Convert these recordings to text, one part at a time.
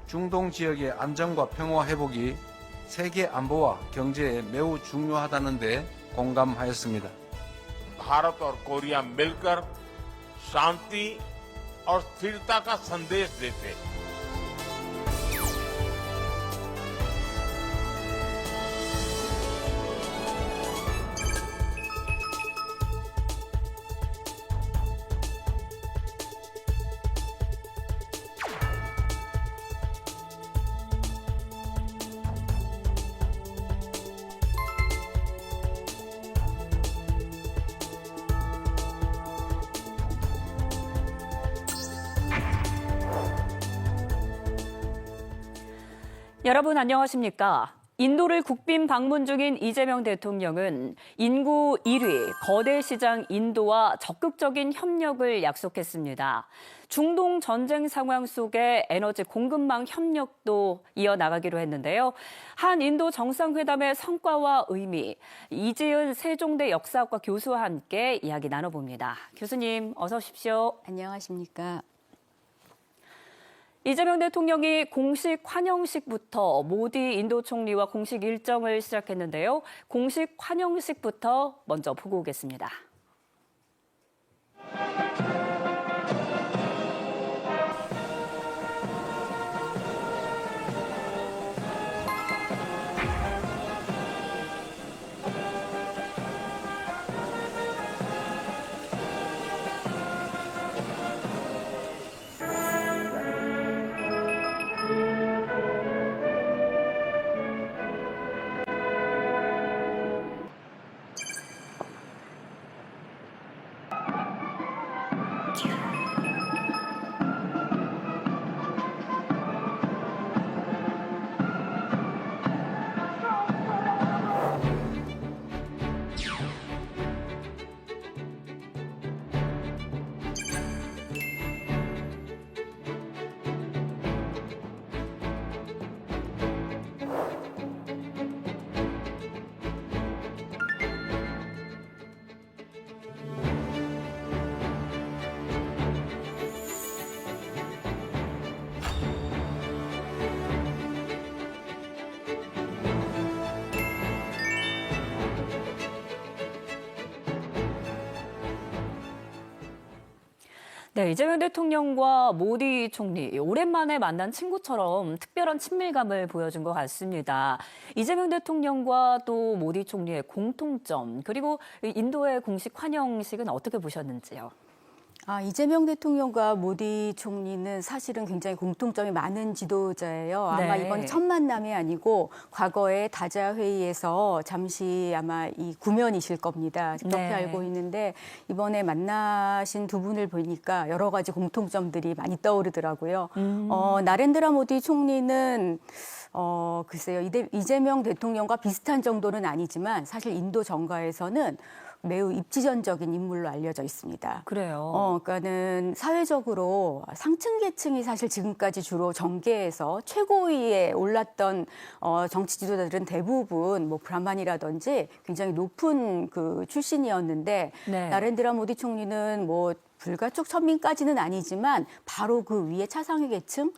중동 지역의 안정과 평화 회복이 세계 안보와 경제에 매우 중요하다는 데 공감하였습니다. भारत और कोरिया मिलकर शांति और स्थिरता का संदेश देते हैं। 여러분 안녕하십니까? 인도를 국빈 방문 중인 이재명 대통령은 인구 1위 거대 시장 인도와 적극적인 협력을 약속했습니다. 중동 전쟁 상황 속에 에너지 공급망 협력도 이어나가기로 했는데요. 한인도 정상회담의 성과와 의미, 이지은 세종대 역사학과 교수와 함께 이야기 나눠봅니다. 교수님 어서 오십시오. 안녕하십니까? 이재명 대통령이 공식 환영식부터 모디 인도 총리와 공식 일정을 시작했는데요. 공식 환영식부터 먼저 보고 오겠습니다. 네, 이재명 대통령과 모디 총리 오랜만에 만난 친구처럼 특별한 친밀감을 보여준 것 같습니다. 이재명 대통령과 또 모디 총리의 공통점 그리고 인도의 공식 환영식은 어떻게 보셨는지요? 이재명 대통령과 모디 총리는 사실은 굉장히 공통점이 많은 지도자예요. 아마 네. 이번이 첫 만남이 아니고 과거에 다자 회의에서 잠시 아마 이 구면이실 겁니다. 그렇게 네. 알고 있는데 이번에 만나신 두 분을 보니까 여러 가지 공통점들이 많이 떠오르더라고요. 나렌드라 모디 총리는 글쎄요, 이재명 대통령과 비슷한 정도는 아니지만 사실 인도 정가에서는 매우 입지전적인 인물로 알려져 있습니다. 그래요. 그러니까는 사회적으로 상층 계층이 사실 지금까지 주로 정계에서 최고위에 올랐던 정치 지도자들은 대부분 뭐 브라만이라든지 굉장히 높은 그 출신이었는데 네. 나렌드라 모디 총리는 뭐 불가촉 천민까지는 아니지만 바로 그 위에 차상위 계층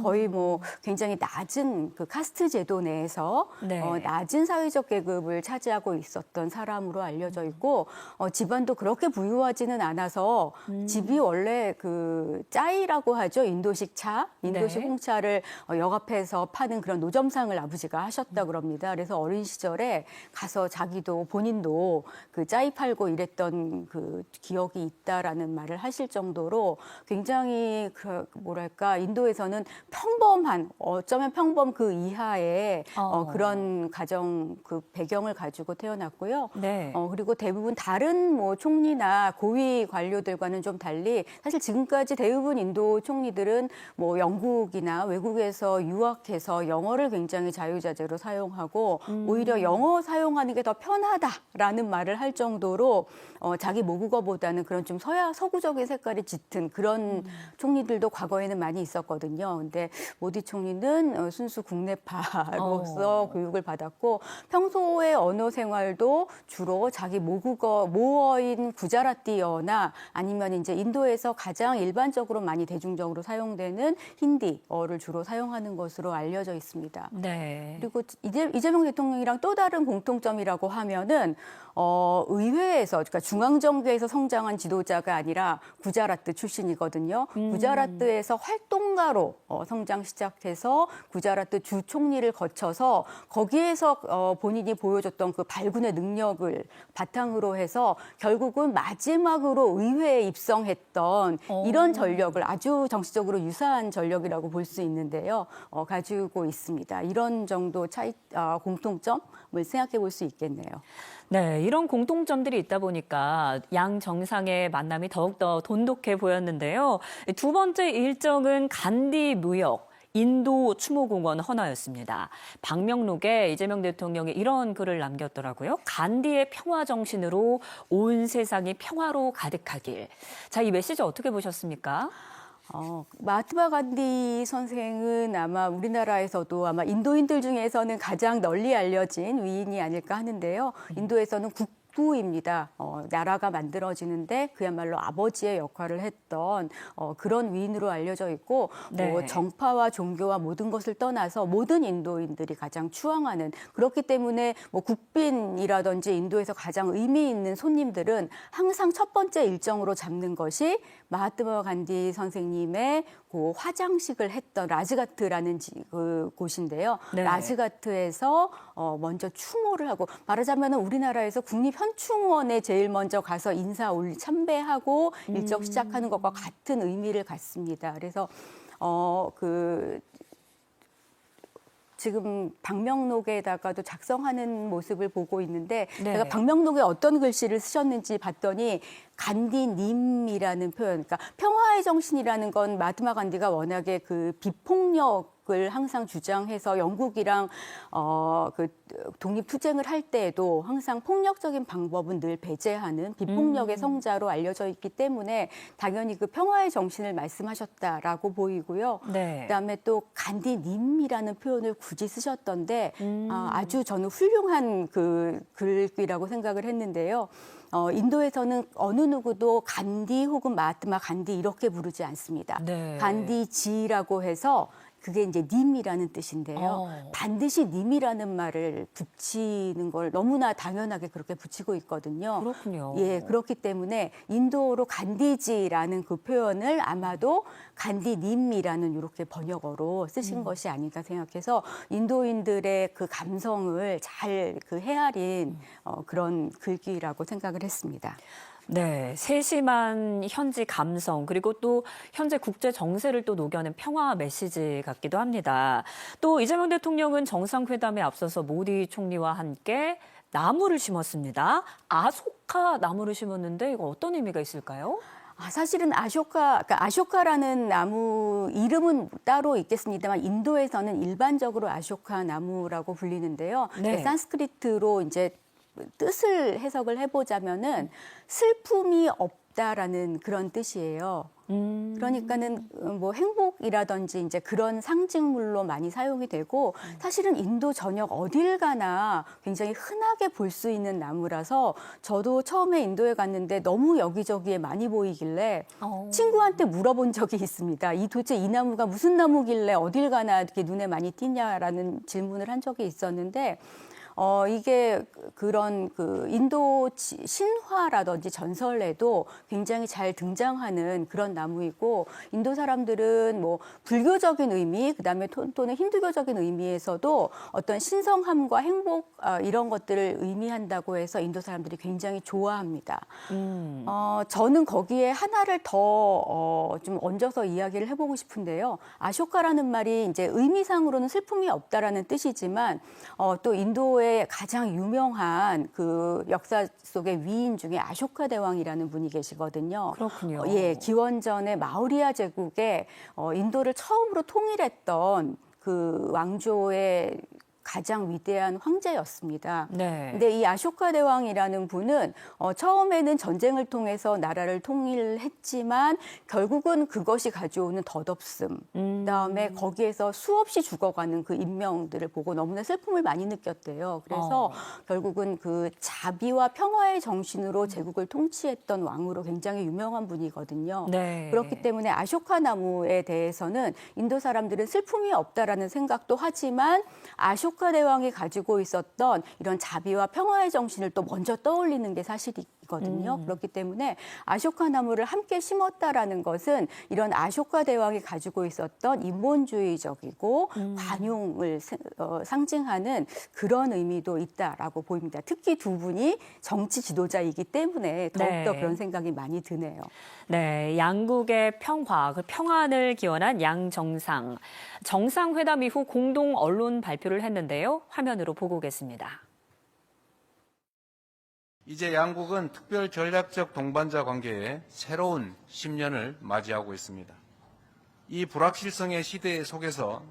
거의 뭐 굉장히 낮은 그 카스트 제도 내에서 네. 낮은 사회적 계급을 차지하고 있었던 사람으로 알려져 있고 집안도 그렇게 부유하지는 않아서 집이 원래 그 짜이라고 하죠. 인도식 차, 인도식 네. 홍차를 역 앞에서 파는 그런 노점상을 아버지가 하셨다 그럽니다. 그래서 어린 시절에 가서 자기도 본인도 그 짜이 팔고 이랬던 그 기억이 있다라는 말을 하실 정도로 굉장히 그 뭐랄까 인도에서는 평범한 어쩌면 평범 그 이하의 그런 가정 그 배경을 가지고 태어났고요. 네. 그리고 대부분 다른 뭐 총리나 고위 관료들과는 좀 달리 사실 지금까지 대부분 인도 총리들은 뭐 영국이나 외국에서 유학해서 영어를 굉장히 자유자재로 사용하고 오히려 영어 사용하는 게 더 편하다라는 말을 할 정도로 자기 모국어보다는 그런 좀 서구적인 색깔이 짙은 그런 총리들도 과거에는 많이 있었거든요. 있거든요. 근데 모디 총리는 순수 국내파로서 교육을 받았고 평소의 언어 생활도 주로 자기 모어인 구자라티어나 아니면 이제 인도에서 가장 일반적으로 많이 대중적으로 사용되는 힌디어를 주로 사용하는 것으로 알려져 있습니다. 네. 그리고 이재명 대통령이랑 또 다른 공통점이라고 하면은 의회에서 그러니까 중앙정부에서 성장한 지도자가 아니라 구자라트 출신이거든요. 구자라트에서 활동가로 성장 시작해서 구자라트 주 총리를 거쳐서 거기에서 본인이 보여줬던 그 발군의 능력을 바탕으로 해서 결국은 마지막으로 의회에 입성했던 이런 전력을 아주 정치적으로 유사한 전력이라고 볼 수 있는데요. 가지고 있습니다. 이런 정도 공통점을 생각해 볼 수 있겠네요. 네, 이런 공통점들이 있다 보니까 양 정상의 만남이 더욱더 돈독해 보였는데요. 두 번째 일정은 간디 무역, 인도 추모공원 헌화였습니다. 방명록에 이재명 대통령이 이런 글을 남겼더라고요. 간디의 평화 정신으로 온 세상이 평화로 가득하길. 자, 이 메시지 어떻게 보셨습니까? 마하트마 간디 선생은 아마 우리나라에서도 아마 인도인들 중에서는 가장 널리 알려진 위인이 아닐까 하는데요. 인도에서는 국부입니다. 나라가 만들어지는데 그야말로 아버지의 역할을 했던 그런 위인으로 알려져 있고 네. 정파와 종교와 모든 것을 떠나서 모든 인도인들이 가장 추앙하는 그렇기 때문에 국빈이라든지 인도에서 가장 의미 있는 손님들은 항상 첫 번째 일정으로 잡는 것이 마하트마 간디 선생님의 그 화장식을 했던 라즈가트라는 곳인데요. 네. 라즈가트에서 먼저 추모를 하고 말하자면 우리나라에서 국립현충원에 제일 먼저 가서 참배하고 일정 시작하는 것과 같은 의미를 갖습니다. 그래서 지금 방명록에다가도 작성하는 모습을 보고 있는데 네. 제가 방명록에 어떤 글씨를 쓰셨는지 봤더니 간디님이라는 표현, 그러니까 평화의 정신이라는 건 마하트마 간디가 워낙에 그 비폭력을 항상 주장해서 영국이랑 독립투쟁을 할 때에도 항상 폭력적인 방법은 늘 배제하는 비폭력의 성자로 알려져 있기 때문에 당연히 그 평화의 정신을 말씀하셨다라고 보이고요. 네. 그다음에 또 간디님이라는 표현을 굳이 쓰셨던데 아주 저는 훌륭한 그 글이라고 생각을 했는데요. 인도에서는 어느 누구도 간디 혹은 마하트마 간디 이렇게 부르지 않습니다. 네. 간디지라고 해서 그게 이제 님이라는 뜻인데요. 반드시 님이라는 말을 붙이는 걸 너무나 당연하게 그렇게 붙이고 있거든요. 그렇군요. 예, 그렇기 때문에 인도어로 간디지라는 그 표현을 아마도 간디님이라는 이렇게 번역어로 쓰신 것이 아닌가 생각해서 인도인들의 그 감성을 잘 헤아린 그런 글귀라고 생각을 했습니다. 네, 세심한 현지 감성 그리고 또 현재 국제 정세를 또 녹여낸 평화 메시지 같기도 합니다. 또 이재명 대통령은 정상회담에 앞서서 모디 총리와 함께 나무를 심었습니다. 아소카 나무를 심었는데 이거 어떤 의미가 있을까요? 사실은 아쇼카라는 나무 이름은 따로 있겠습니다만 인도에서는 일반적으로 아쇼카 나무라고 불리는데요. 네. 산스크리트로 이제 뜻을 해석을 해보자면은 슬픔이 없다라는 그런 뜻이에요. 그러니까는 뭐 행복이라든지 이제 그런 상징물로 많이 사용이 되고 사실은 인도 전역 어딜 가나 굉장히 흔하게 볼 수 있는 나무라서 저도 처음에 인도에 갔는데 너무 여기저기에 많이 보이길래 친구한테 물어본 적이 있습니다. 도대체 이 나무가 무슨 나무길래 어딜 가나 이렇게 눈에 많이 띄냐라는 질문을 한 적이 있었는데 이게 그런 인도 신화라든지 전설에도 굉장히 잘 등장하는 그런 나무이고 인도 사람들은 뭐 불교적인 의미, 그다음에 또는 힌두교적인 의미에서도 어떤 신성함과 행복 이런 것들을 의미한다고 해서 인도 사람들이 굉장히 좋아합니다. 저는 거기에 하나를 더 좀 얹어서 이야기를 해보고 싶은데요. 아쇼카라는 말이 이제 의미상으로는 슬픔이 없다라는 뜻이지만 또 인도의 가장 유명한 그 역사 속의 위인 중에 아쇼카 대왕이라는 분이 계시거든요. 그렇군요. 예, 기원전에 마우리아 제국에 인도를 처음으로 통일했던 그 왕조의 가장 위대한 황제였습니다. 네. 근데 이 아쇼카 대왕이라는 분은 처음에는 전쟁을 통해서 나라를 통일했지만 결국은 그것이 가져오는 덧없음, 그다음에 거기에서 수없이 죽어가는 그 인명들을 보고 너무나 슬픔을 많이 느꼈대요. 그래서 결국은 그 자비와 평화의 정신으로 제국을 통치했던 왕으로 굉장히 유명한 분이거든요. 네. 그렇기 때문에 아쇼카 나무에 대해서는 인도 사람들은 슬픔이 없다라는 생각도 하지만 아쇼카 대왕이 가지고 있었던 이런 자비와 평화의 정신을 또 먼저 떠올리는 게 사실이거든요. 그렇기 때문에 아쇼카 나무를 함께 심었다라는 것은 이런 아쇼카 대왕이 가지고 있었던 인본주의적이고 관용을 상징하는 그런 의미도 있다라고 보입니다. 특히 두 분이 정치 지도자이기 때문에 더욱더 네. 그런 생각이 많이 드네요. 네, 양국의 평화, 그 평안을 기원한 양정상. 정상회담 이후 공동 언론 발표를 했는데요. 화면으로 보고 오겠습니다. 이제 양국은 특별 전략적 동반자 관계에 새로운 10년을 맞이하고 있습니다. 이 불확실성의 시대 속에서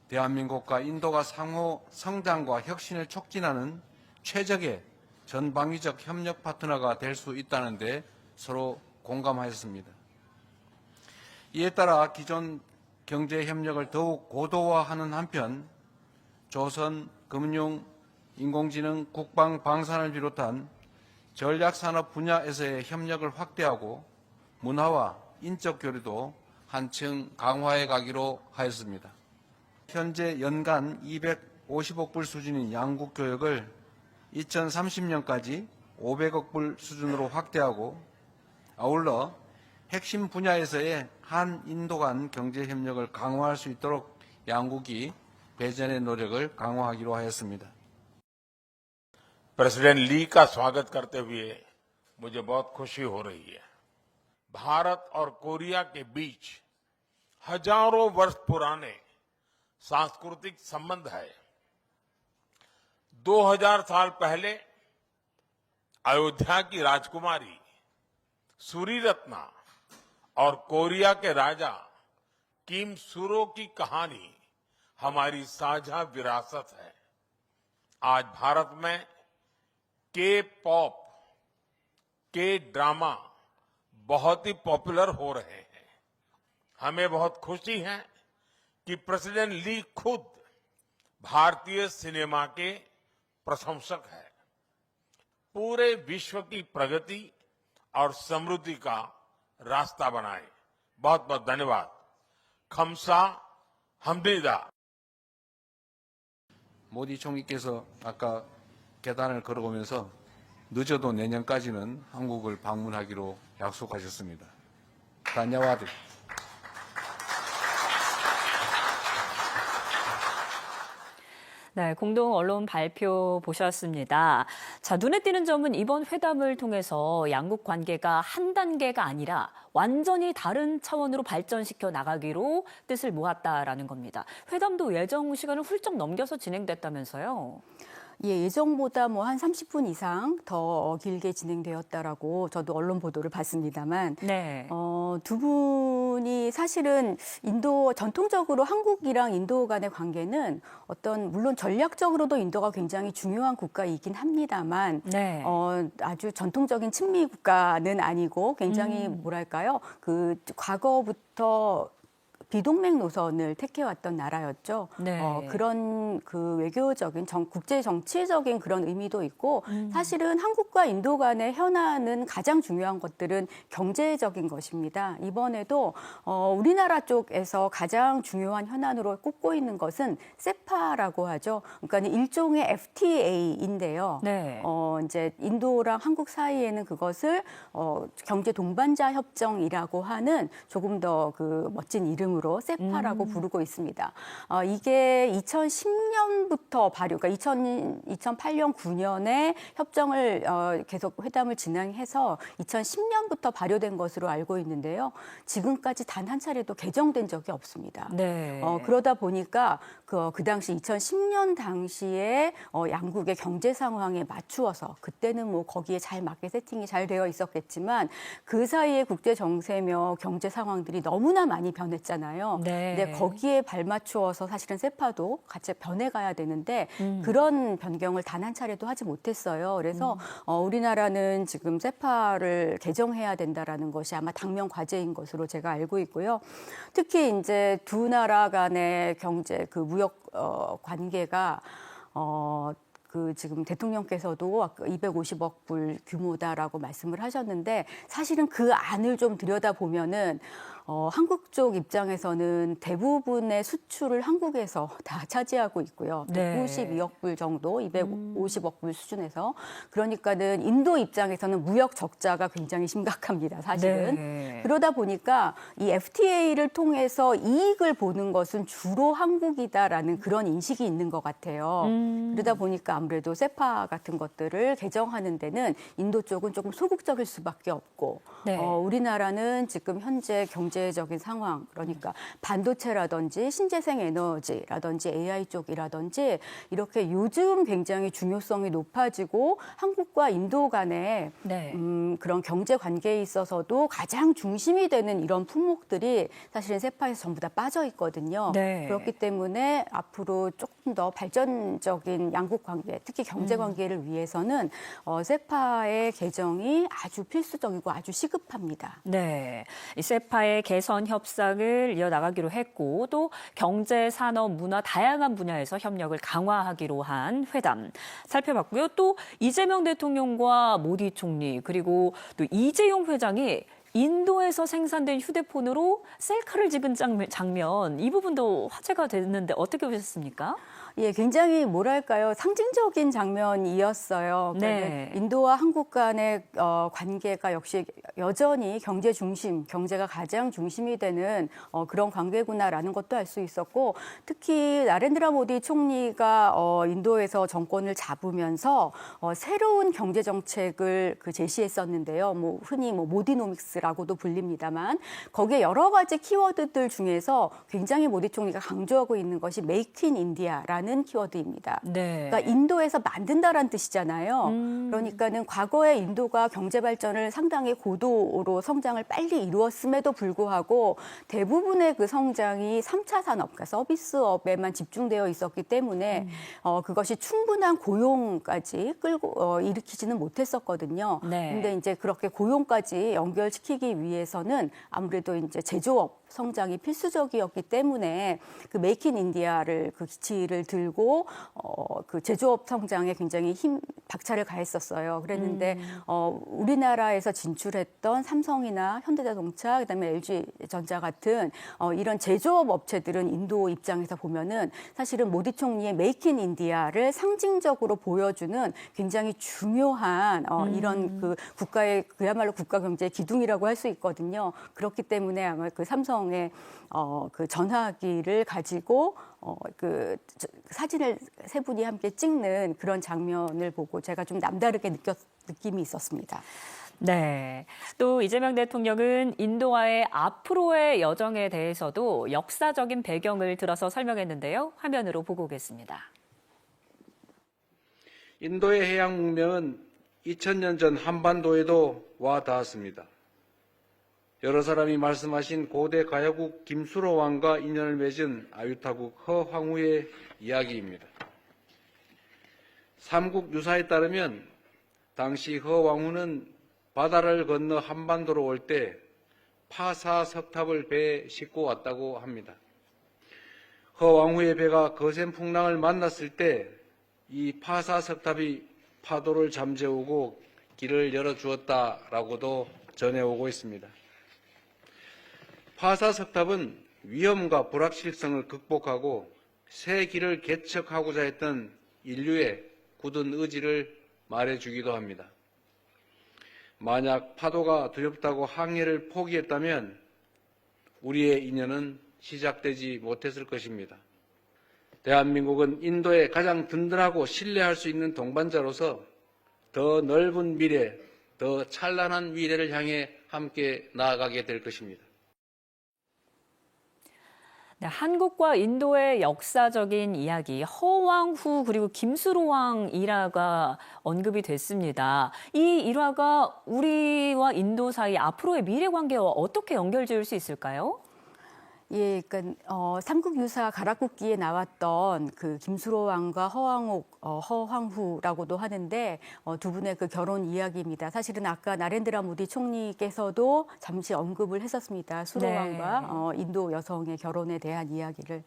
대한민국과 인도가 상호 성장과 혁신을 촉진하는 최적의 전방위적 협력 파트너가 될 수 있다는 데 서로 공감하였습니다. 이에 따라 기존 경제 협력을 더욱 고도화하는 한편 조선, 금융, 인공지능, 국방, 방산을 비롯한 전략산업 분야에서의 협력을 확대하고 문화와 인적 교류도 한층 강화해 가기로 하였습니다. 현재 연간 250억 불 수준인 양국 교역을 2030년까지 500억 불 수준으로 확대하고 아울러 핵심 분야에서의 한인도 간 경제 협력을 강화할 수 있도록 양국이 배전의 노력을 강화하기로 하였습니다. प्रेसिडेंट ली का स्वागत करते हुए मुझे बहुत खुशी हो रही है। भारत और कोरिया के बीच हजारों वर्ष पुराने सांस्कृतिक संबंध है। 2000 साल पहले अयोध्या की राजकुमारी सूरीरत्ना और कोरिया के राजा किम सुरो की कहानी हमारी साझा विरासत है। आज भारत में के पॉप, के ड्रामा बहुत ही पॉपुलर हो रहे हैं। हमें बहुत खुशी है कि प्रेसिडेंट ली खुद भारतीय सिनेमा के प्रशंसक हैं। पूरे विश्व की प्रगति और समृद्धि का रास्ता बनाए। बहुत बहुत धन्यवाद। खमसा हमदिदा। 모디 총리께서 아까 계단을 걸어오면서 늦어도 내년까지는 한국을 방문하기로 약속하셨습니다. 다녀와드. 네, 공동 언론 발표 보셨습니다. 자, 눈에 띄는 점은 이번 회담을 통해서 양국 관계가 한 단계가 아니라 완전히 다른 차원으로 발전시켜 나가기로 뜻을 모았다라는 겁니다. 회담도 예정 시간을 훌쩍 넘겨서 진행됐다면서요? 예, 예정보다 뭐 한 30분 이상 더 길게 진행되었다라고 저도 언론 보도를 봤습니다만, 네. 두 분이 사실은 전통적으로 한국이랑 인도 간의 관계는 물론 전략적으로도 인도가 굉장히 중요한 국가이긴 합니다만, 네. 아주 전통적인 친미 국가는 아니고 굉장히 뭐랄까요, 그 과거부터 비동맹 노선을 택해왔던 나라였죠. 네. 그런 그 외교적인 국제 정치적인 그런 의미도 있고 사실은 한국과 인도 간의 현안은 가장 중요한 것들은 경제적인 것입니다. 이번에도 우리나라 쪽에서 가장 중요한 현안으로 꼽고 있는 것은 세파라고 하죠. 그러니까 일종의 FTA인데요. 네. 이제 인도랑 한국 사이에는 그것을 경제 동반자 협정이라고 하는 조금 더 그 멋진 이름으로 세파라고 부르고 있습니다. 이게 2010년부터 그러니까 2008년, 9년에 협정을 계속 회담을 진행해서 2010년부터 발효된 것으로 알고 있는데요. 지금까지 단 한 차례도 개정된 적이 없습니다. 네. 그러다 보니까 그 당시 2010년 당시에 양국의 경제 상황에 맞추어서 그때는 뭐 거기에 잘 맞게 세팅이 잘 되어 있었겠지만 그 사이에 국제 정세며 경제 상황들이 너무나 많이 변했잖아요. 네. 근데 거기에 발맞추어서 사실은 세파도 같이 변해가야 되는데 그런 변경을 단 한 차례도 하지 못했어요. 그래서 우리나라는 지금 세파를 개정해야 된다라는 것이 아마 당면 과제인 것으로 제가 알고 있고요. 특히 이제 두 나라 간의 경제 그 무역 관계가 그 지금 대통령께서도 아까 250억 불 규모다라고 말씀을 하셨는데 사실은 그 안을 좀 들여다보면은 한국 쪽 입장에서는 대부분의 수출을 한국에서 다 차지하고 있고요. 네. 192억 불 정도, 250억 불 수준에서. 그러니까는 인도 입장에서는 무역 적자가 굉장히 심각합니다, 사실은. 네. 그러다 보니까 이 FTA를 통해서 이익을 보는 것은 주로 한국이다라는 그런 인식이 있는 것 같아요. 그러다 보니까 아무래도 세파 같은 것들을 개정하는 데는 인도 쪽은 조금 소극적일 수밖에 없고 네. 우리나라는 지금 현재 경제적인 상황 그러니까 반도체라든지 신재생 에너지라든지 AI 쪽이라든지 이렇게 요즘 굉장히 중요성이 높아지고 한국과 인도 간의 네. 그런 경제 관계에 있어서도 가장 중심이 되는 이런 품목들이 사실은 세파에서 전부 다 빠져 있거든요. 네. 그렇기 때문에 앞으로 조금 더 발전적인 양국 관계, 특히 경제 관계를 위해서는 세파의 개정이 아주 필수적이고 아주 시급합니다. 네, 이 세파의 개선 협상을 이어나가기로 했고 또 경제, 산업, 문화 다양한 분야에서 협력을 강화하기로 한 회담 살펴봤고요. 또 이재명 대통령과 모디 총리 그리고 또 이재용 회장이 인도에서 생산된 휴대폰으로 셀카를 찍은 장면 이 부분도 화제가 됐는데 어떻게 보셨습니까? 예, 굉장히 뭐랄까요 상징적인 장면이었어요. 네. 인도와 한국 간의 관계가 역시 여전히 경제 중심, 경제가 가장 중심이 되는 그런 관계구나라는 것도 알 수 있었고 특히 나렌드라 모디 총리가 인도에서 정권을 잡으면서 새로운 경제 정책을 제시했었는데요. 뭐 흔히 뭐 모디노믹스라고도 불립니다만 거기에 여러 가지 키워드들 중에서 굉장히 모디 총리가 강조하고 있는 것이 메이크 인 인디아라는 키워드입니다. 네. 그러니까 인도에서 만든다라는 뜻이잖아요. 그러니까는 과거에 인도가 경제 발전을 상당히 고도로 성장을 빨리 이루었음에도 불구하고 대부분의 그 성장이 3차 산업, 그러니까 서비스업에만 집중되어 있었기 때문에 그것이 충분한 고용까지 일으키지는 못했었거든요. 네. 근데 이제 그렇게 고용까지 연결시키기 위해서는 아무래도 이제 제조업 성장이 필수적이었기 때문에 그 메이크 인 인디아를 그 기치를 들고 그 제조업 성장에 굉장히 박차를 가했었어요. 그랬는데 우리나라에서 진출했던 삼성이나 현대자동차 그다음에 LG전자 같은 이런 제조업 업체들은 인도 입장에서 보면은 사실은 모디 총리의 메이크 인 인디아를 상징적으로 보여주는 굉장히 중요한 이런 그 국가의 그야말로 국가 경제의 기둥이라고 할 수 있거든요. 그렇기 때문에 아마 그 삼성의 그 전화기를 가지고 그 사진을 세 분이 함께 찍는 그런 장면을 보고 제가 좀 남다르게 느낌이 있었습니다. 네. 또 이재명 대통령은 인도와의 앞으로의 여정에 대해서도 역사적인 배경을 들어서 설명했는데요. 화면으로 보고 오겠습니다. 인도의 해양 문명은 2000년 전 한반도에도 와 닿았습니다. 여러 사람이 말씀하신 고대 가야국 김수로 왕과 인연을 맺은 아유타국 허황후의 이야기입니다. 삼국 유사에 따르면 당시 허황후는 바다를 건너 한반도로 올 때 파사석탑을 배에 싣고 왔다고 합니다. 허황후의 배가 거센 풍랑을 만났을 때 이 파사석탑이 파도를 잠재우고 길을 열어주었다라고도 전해오고 있습니다. 파사석탑은 위험과 불확실성을 극복하고 새 길을 개척하고자 했던 인류의 굳은 의지를 말해주기도 합니다. 만약 파도가 두렵다고 항해를 포기했다면 우리의 인연은 시작되지 못했을 것입니다. 대한민국은 인도의 가장 든든하고 신뢰할 수 있는 동반자로서 더 넓은 미래, 더 찬란한 미래를 향해 함께 나아가게 될 것입니다. 네, 한국과 인도의 역사적인 이야기, 허왕후 그리고 김수로왕 일화가 언급이 됐습니다. 이 일화가 우리와 인도 사이 앞으로의 미래 관계와 어떻게 연결지을 수 있을까요? 예, 그러니까 삼국유사 가락국기에 나왔던 그 김수로 왕과 허황후라고도 하는데 두 분의 그 결혼 이야기입니다. 사실은 아까 나렌드라 모디 총리께서도 잠시 언급을 했었습니다. 수로 네. 왕과 인도 여성의 결혼에 대한 이야기를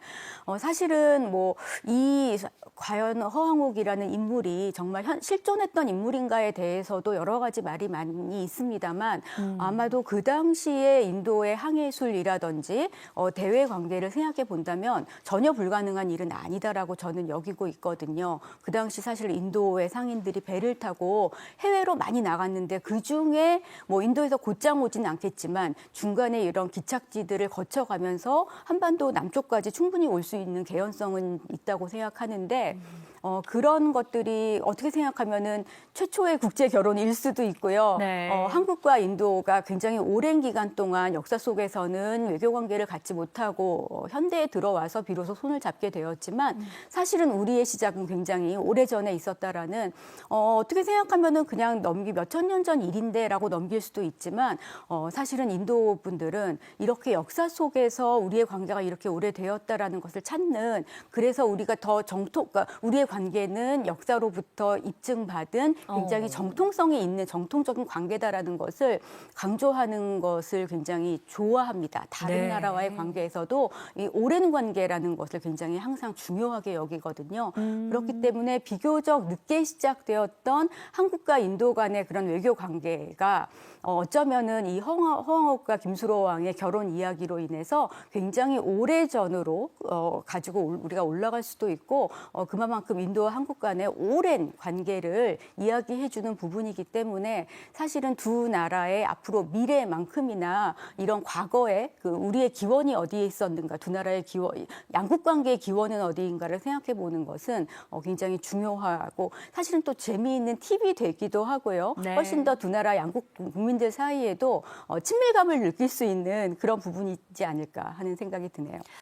사실은 뭐 이 과연 허황옥이라는 인물이 정말 실존했던 인물인가에 대해서도 여러 가지 말이 많이 있습니다만 아마도 그 당시에 인도의 항해술이라든지 대외 관계를 생각해 본다면 전혀 불가능한 일은 아니다라고 저는 여기고 있거든요. 그 당시 사실 인도의 상인들이 배를 타고 해외로 많이 나갔는데 그 중에 뭐 인도에서 곧장 오진 않겠지만 중간에 이런 기착지들을 거쳐가면서 한반도 남쪽까지 충분히 올 수 있는 개연성은 있다고 생각하는데 그런 것들이 어떻게 생각하면은 최초의 국제 결혼일 수도 있고요. 네. 한국과 인도가 굉장히 오랜 기간 동안 역사 속에서는 외교 관계를 갖지 못하고 현대에 들어와서 비로소 손을 잡게 되었지만 사실은 우리의 시작은 굉장히 오래전에 있었다라는 어떻게 생각하면은 그냥 몇천 년 전 일인데라고 넘길 수도 있지만 사실은 인도 분들은 이렇게 역사 속에서 우리의 관계가 이렇게 오래되었다라는 것을 찾는 그래서 우리가 더 그러니까 우리의 관계는 역사로부터 입증받은 굉장히 정통성이 있는 정통적인 관계다라는 것을 강조하는 것을 굉장히 좋아합니다. 다른 네. 나라와의 관계에서도 이 오랜 관계라는 것을 굉장히 항상 중요하게 여기거든요. 그렇기 때문에 비교적 늦게 시작되었던 한국과 인도 간의 그런 외교 관계가 어쩌면은 이 허황옥과 김수로 왕의 결혼 이야기로 인해서 굉장히 오래전으로 가지고 우리가 올라갈 수도 있고 그만큼 인도와 한국 간의 오랜 관계를 이야기해주는 부분이기 때문에 사실은 두 나라의 앞으로 미래만큼이나 이런 과거에 그 우리의 기원이 어디에 있었는가, 두 나라의 기원, 양국 관계의 기원은 어디인가를 생각해보는 것은 굉장히 중요하고 사실은 또 재미있는 팁이 되기도 하고요. 네. 훨씬 더 두 나라 양국 국민들 사이에도 친밀감을 느낄 수 있는 그런 부분이지 않을까 하는 생각이 드네요.